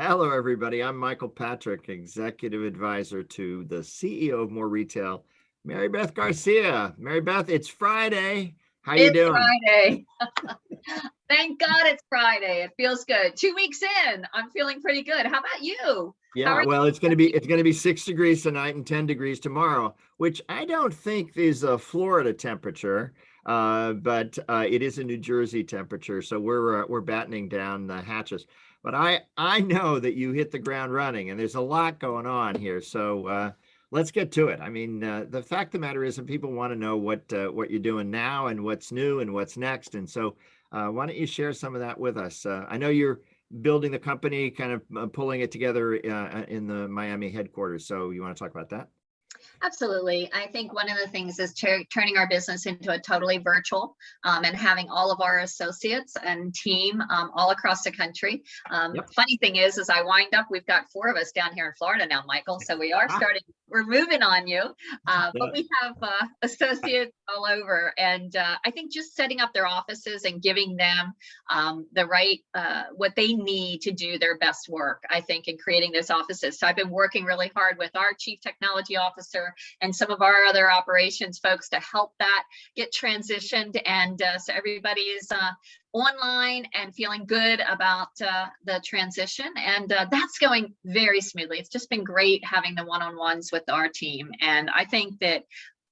Hello, everybody. I'm Michael Patrick, Executive Advisor to the CEO of MOHR Retail, Mary Beth Garcia. Mary Beth, it's Friday. How you It's doing? Friday. Thank God it's Friday. It feels good. 2 weeks in, I'm feeling pretty good. How about you? How Yeah, are well, you? it's gonna be 6 degrees tonight and 10 degrees tomorrow, which I don't think is a Florida temperature, but it is a New Jersey temperature. So we're battening down the hatches. But I know that you hit the ground running, and there's a lot going on here. So let's get to it. I mean, the fact of the matter is that people want to know what you're doing now and what's new and what's next. And so why don't you share some of that with us? I know you're building the company, kind of pulling it together in the Miami headquarters. So you want to talk about that? Absolutely. I think one of the things is turning our business into a totally virtual and having all of our associates and team all across the country. Yep. Funny thing is I wind up, we've got 4 of us down here in Florida now, Michael. So we are Ah, we're moving on you, but yeah. we have associates all over. And I think just setting up their offices and giving them the right, what they need to do their best work, I think, in creating those offices. So I've been working really hard with our chief technology officer and some of our other operations folks to help that get transitioned. And so everybody is online and feeling good about the transition. And that's going very smoothly. It's just been great having the one-on-ones with our team. And I think that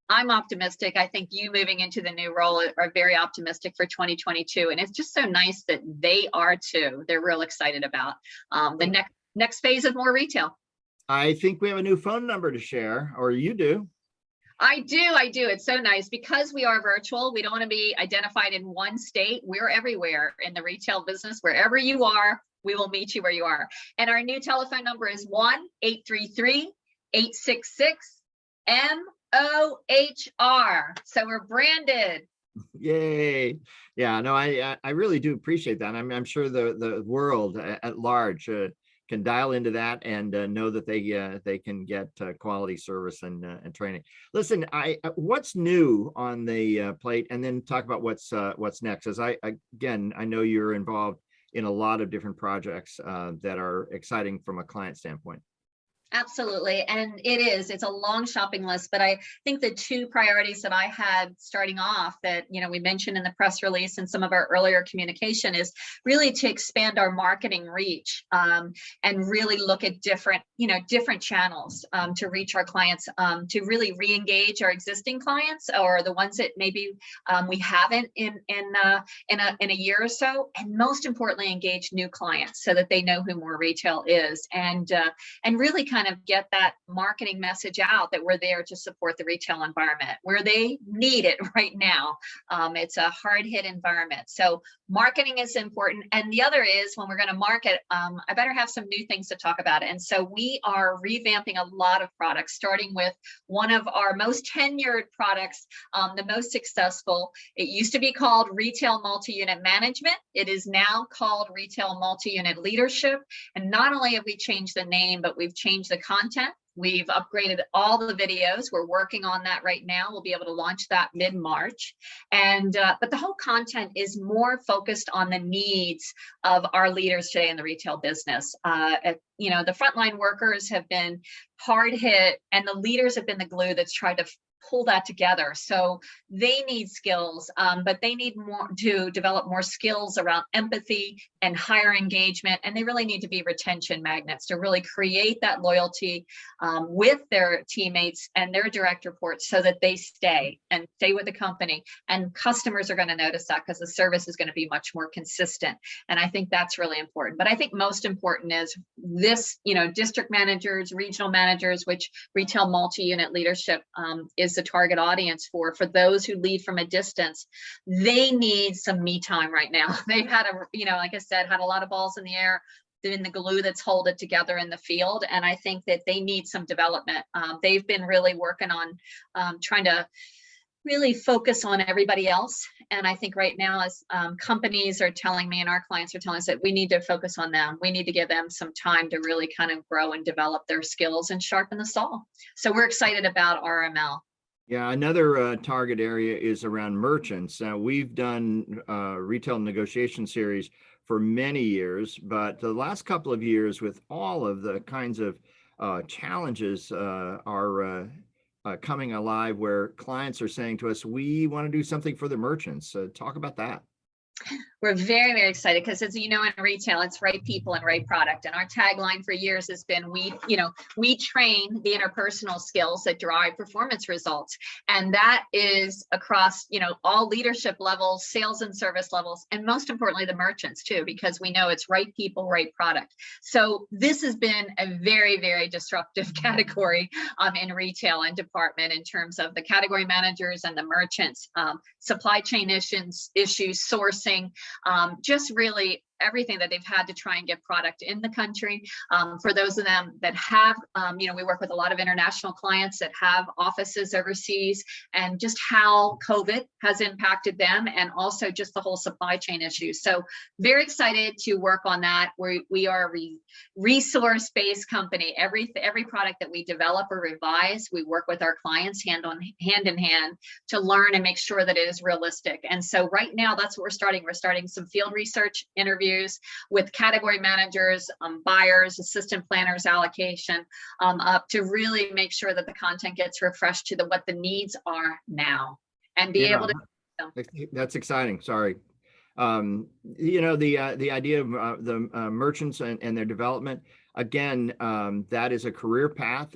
I'm optimistic. I think you moving into the new role are very optimistic for 2022. And it's just so nice that they are too. They're real excited about the next phase of MOHR Retail. I think we have a new phone number to share, or you do. I do. It's so nice because we are virtual. We don't want to be identified in one state. We're everywhere in the retail business. Wherever you are, we will meet you where you are. And our new telephone number is 1-833-866-MOHR. So we're branded. Yay. Yeah, no, I really do appreciate that. I'm sure the world at large can dial into that and know that they can get quality service and training. Listen, what's new on the plate, and then talk about what's next. As I know you're involved in a lot of different projects that are exciting from a client standpoint. Absolutely. And it's a long shopping list, but I think the two priorities that I had starting off that, we mentioned in the press release and some of our earlier communication is really to expand our marketing reach and really look at different channels to reach our clients, to really re-engage our existing clients or the ones that maybe we haven't in a year or so. And most importantly, engage new clients so that they know who MOHR Retail is and really kind of get that marketing message out that we're there to support the retail environment where they need it right now. It's a hard hit environment. So marketing is important. And the other is when we're going to market, I better have some new things to talk about. And so we are revamping a lot of products, starting with one of our most tenured products, the most successful. It used to be called Retail Multi-Unit Management. It is now called Retail Multi-Unit Leadership. And not only have we changed the name, but we've changed the content. We've upgraded all the videos. We're working on that right now. We'll be able to launch that mid-March. And but the whole content is more focused on the needs of our leaders today in the retail business. The frontline workers have been hard hit, and the leaders have been the glue that's tried to pull that together. So they need skills, but they need more to develop more skills around empathy and higher engagement. And they really need to be retention magnets to really create that loyalty with their teammates and their direct reports so that they stay with the company. And customers are going to notice that because the service is going to be much more consistent. And I think that's really important. But I think most important is this, district managers, regional managers, which retail multi-unit leadership is the target audience for those who lead from a distance. They need some me time right now. They've had like I said, had a lot of balls in the air, been the glue that's hold it together in the field. And I think that they need some development. They've been really working on trying to really focus on everybody else. And I think right now, as companies are telling me and our clients are telling us that we need to focus on them. We need to give them some time to really kind of grow and develop their skills and sharpen the saw. So we're excited about RML. Yeah, another target area is around merchants. We've done retail negotiation series for many years, but the last couple of years, with all of the kinds of challenges are coming alive, where clients are saying to us, we want to do something for the merchants. Talk about that. We're very, very excited because, as you know, in retail, it's right people and right product. And our tagline for years has been, we train the interpersonal skills that drive performance results. And that is across, all leadership levels, sales and service levels, and most importantly, the merchants too, because we know it's right people, right product. So this has been a very, very disruptive category in retail and department in terms of the category managers and the merchants, supply chain issues, sourcing, just really everything that they've had to try and get product in the country. For those of them that have, we work with a lot of international clients that have offices overseas, and just how COVID has impacted them, and also just the whole supply chain issues. So very excited to work on that. We are a resource-based company. Every product that we develop or revise, we work with our clients hand in hand to learn and make sure that it is realistic. And so right now, that's what we're starting. We're starting some field research interviews with category managers, buyers, assistant planners, allocation, up to really make sure that the content gets refreshed to what the needs are now, and be able to. That's exciting. Sorry. The idea of the merchants and their development, again, that is a career path,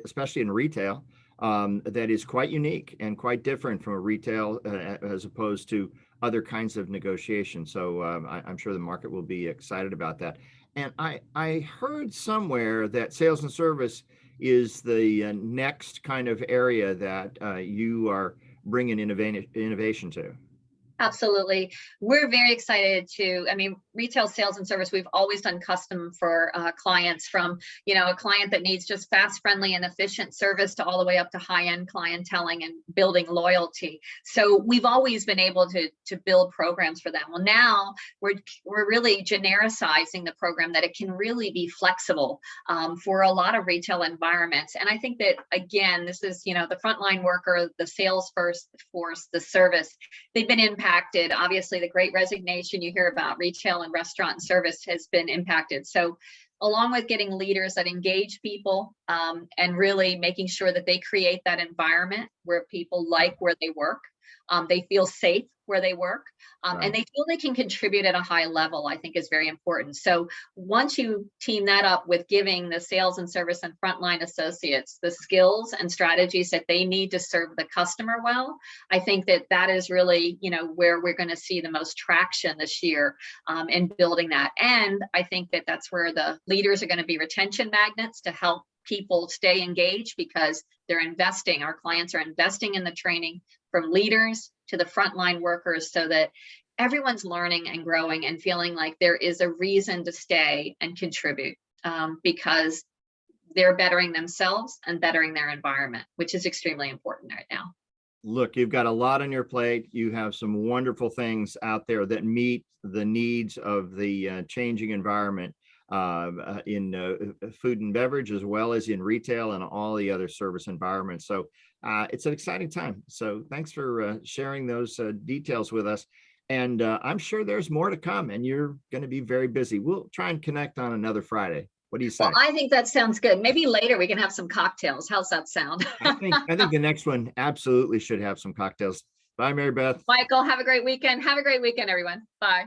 especially in retail, that is quite unique and quite different from a retail as opposed to other kinds of negotiation. So I'm sure the market will be excited about that. And I heard somewhere that sales and service is the next kind of area that you are bringing innovation to. Absolutely. We're very excited retail sales and service, we've always done custom for clients, from, a client that needs just fast, friendly, and efficient service to all the way up to high-end clienteling and building loyalty. So we've always been able to build programs for them. Well, now we're really genericizing the program, that it can really be flexible for a lot of retail environments. And I think that, again, this is, the frontline worker, the sales force, the service, they've been impacted. Obviously, the Great Resignation you hear about, retail and restaurant and service has been impacted. So along with getting leaders that engage people and really making sure that they create that environment where people like where they work, they feel safe where they work, Right. and they feel they can contribute at a high level, I think is very important. So once you team that up with giving the sales and service and frontline associates the skills and strategies that they need to serve the customer well, I think that is really, where we're going to see the most traction this year in building that. And I think that that's where the leaders are going to be retention magnets to help people stay engaged, because they're investing, our clients are investing in the training from leaders to the frontline workers, so that everyone's learning and growing and feeling like there is a reason to stay and contribute, because they're bettering themselves and bettering their environment, which is extremely important right now. Look, you've got a lot on your plate. You have some wonderful things out there that meet the needs of the changing environment in food and beverage, as well as in retail and all the other service environments. So it's an exciting time. So thanks for sharing those details with us. And I'm sure there's more to come, and you're going to be very busy. We'll try and connect on another Friday. What do you say? Well, I think that sounds good. Maybe later we can have some cocktails. How's that sound? I think the next one absolutely should have some cocktails. Bye, Mary Beth. Michael, have a great weekend. Have a great weekend, everyone. Bye.